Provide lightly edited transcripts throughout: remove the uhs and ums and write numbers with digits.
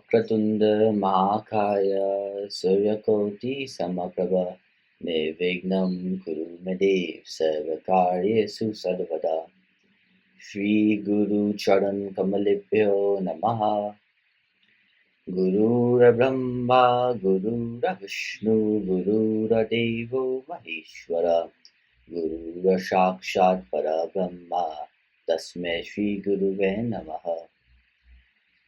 वक्रतुण्ड महाकाय सूर्यकोटि समप्रभ निर्विघ्नं कुरु मे देव सर्वकार्येषु सर्वदा श्रीगुरुचरणकमलेभ्यो नमः। गुरुर्ब्रह्मा गुरुर्विष्णु गुरुर्देवो महेश्वर गुरुर्साक्षात् परब्रह्म तस्मै श्रीगुरुवे नमः।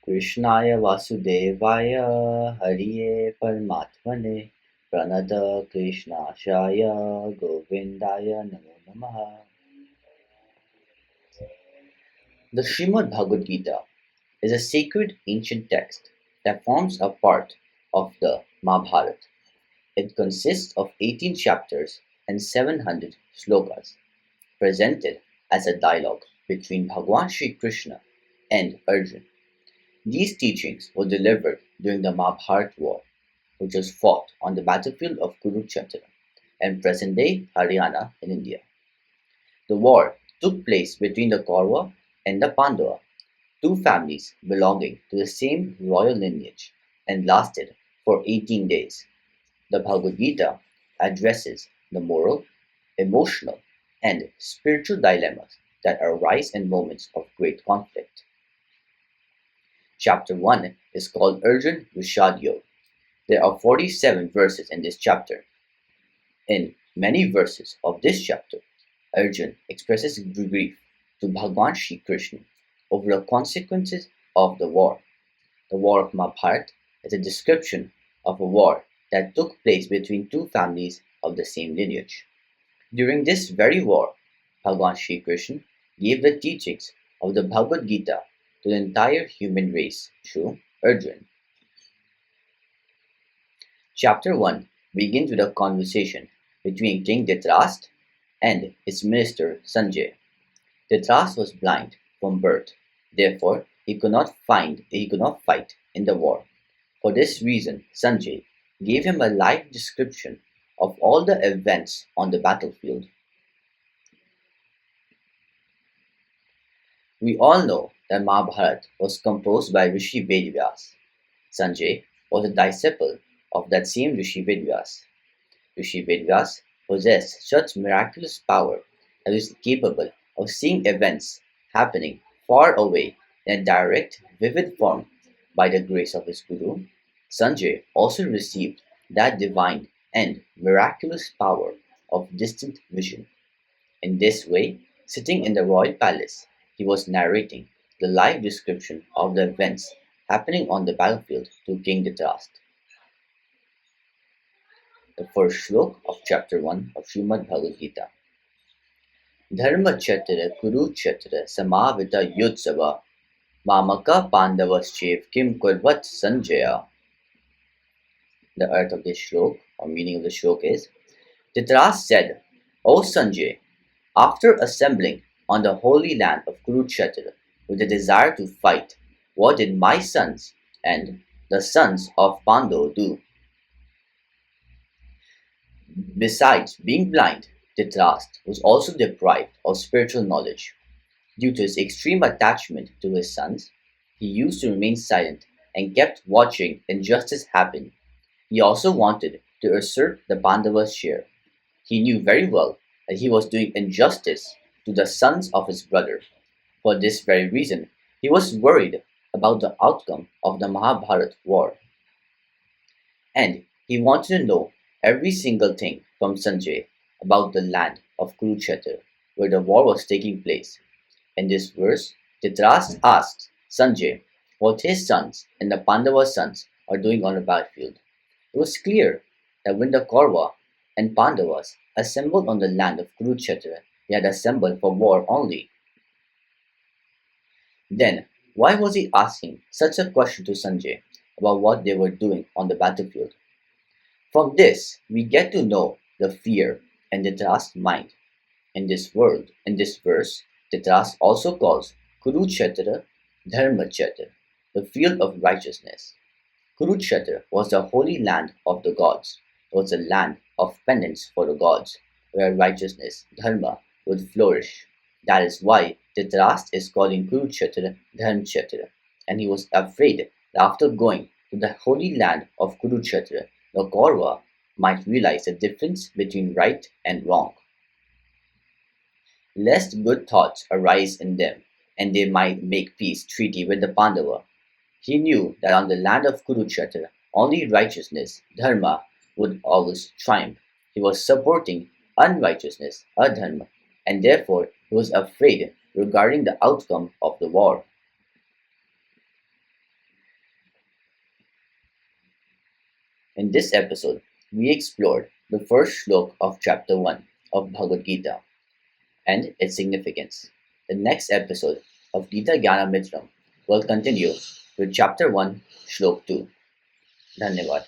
कृष्णाय वासुदेवाय हरिये परमात्मने प्रणतक्लेशनाशाय गोविन्दाय नमो नमः। The ShriMad Bhagwad Gita is a sacred ancient text that forms a part of the Mahabharata. It consists of 18 chapters and 700 shlokas, presented as a dialogue between Bhagwan Shri Krishna and Arjuna. These teachings were delivered during the Mahabharata war, which was fought on the battlefield of Kurukshetra in present-day Haryana in India. The war took place between the Kaurava and the Pandava, two families belonging to the same royal lineage, and lasted for 18 days. The Bhagavad Gita addresses the moral, emotional, and spiritual dilemmas that arise in moments of great conflict. Chapter 1 is called Arjun Vishad Yog. There are 47 verses in this chapter. In many verses of this chapter, Arjun expresses grief to Bhagwan Shri Krishna over the consequences of the war. The War of Mahabharata is a description of a war that took place between two families of the same lineage. During this very war, Bhagwan Shri Krishna gave the teachings of the Bhagavad Gita to the entire human race through Arjuna. Chapter 1 begins with a conversation between King Dhritarashtra and his minister Sanjay. Dhritarashtra was blind from birth, therefore he could not fight in the war. For this reason, Sanjay gave him a live description of all the events on the battlefield. We all know that Mahabharata was composed by Rishi Vedvyas. Sanjay was a disciple of that same Rishi Vedvyas. Rishi Vedvyas possessed such miraculous power that he was capable of seeing events happening far away in a direct, vivid form. By the grace of his guru, Sanjay also received that divine and miraculous power of distant vision. In this way, sitting in the royal palace, he was narrating the live description of the events happening on the battlefield to King Dhritarashtra. The first shlok of chapter 1 of ShriMad Bhagwad Gita. Dharma Chatra Kurukshetra Samavita Yudsava Mamaka Pandavaschev Kim Kurvat Sanjaya. The earth of this shlok, or meaning of the shlok, is Dhritarashtra said, O Sanjay, after assembling on the holy land of Kurukshetra with a desire to fight, what did my sons and the sons of Pandava do? Besides being blind, Dhritarashtra was also deprived of spiritual knowledge. Due to his extreme attachment to his sons, he used to remain silent and kept watching injustice happen. He also wanted to usurp the Pandavas' share. He knew very well that he was doing injustice to the sons of his brother. For this very reason, he was worried about the outcome of the Mahabharata war. And he wanted to know every single thing from Sanjay about the land of Kurukshetra, where the war was taking place. In this verse, Dhritarashtra asks Sanjay what his sons and the Pandava sons are doing on the battlefield. It was clear that when the Kaurava and Pandavas assembled on the land of Kurukshetra, they had assembled for war only. Then, why was he asking such a question to Sanjay about what they were doing on the battlefield? From this, we get to know the fear in Dhritarashtra's mind. In this verse, Dhritarashtra also calls Kurukshetra Dharmakshetra, the field of righteousness. Kurukshetra was the holy land of the gods. It was a land of penance for the gods, where righteousness, dharma, would flourish. That is why Dhritarashtra is calling Kurukshetra Dharmakshetra, and he was afraid After going to the holy land of Kurukshetra, the Kaurava might realize the difference between right and wrong, lest good thoughts arise in them, and they might make peace treaty with the Pandava. He knew that on the land of Kurukshetra only righteousness, dharma, would always triumph. He was supporting unrighteousness, adharma, and therefore he was afraid regarding the outcome of the war. In this episode, we explored the first shlok of chapter 1 of Bhagavad Gita and its significance. The next episode of Gita Gyana Mitram will continue with chapter 1, shlok 2. Dhanyavad.